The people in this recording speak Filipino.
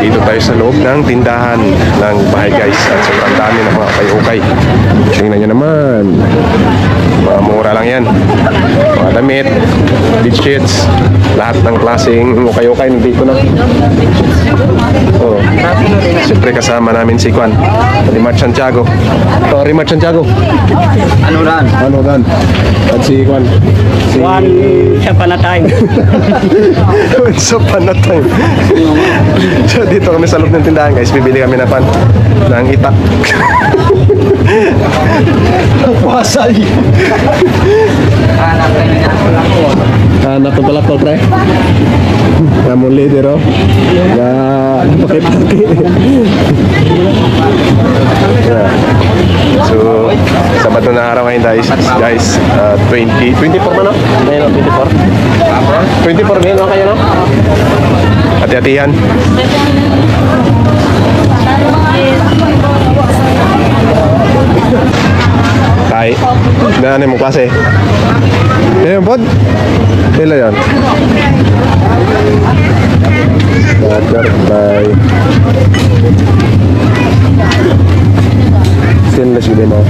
Dito tayo sa loob ng tindahan ng bahay guys. At sobrang dami ng mga ukay-ukay. Tingnan nyo naman. Mga mura lang yan. Mga damit, bedsheets, lahat ng klaseng ukay-ukay nandito na. Oh. Siyempre kasama namin si Juan, Rimar Santiago. Oh, Rimar Santiago. Ano ran? Ano dan? At si Juan. Si... Once upon a time. Once upon a time. So dito kami sa loob ng tindahan guys. Bibili kami na pan ng itak. Pasay. Anak ng palakol pre. Namon leader oh. Na paki-paki. Yeah. So, Sabado na araw ngayon guys. 24 na no? Ngayon 24. 24 ngayon kayo no? Hati-hatihan. Tay, na ano mo klase? Yan pod? Kailan yan? Bye. Stainless yun mo.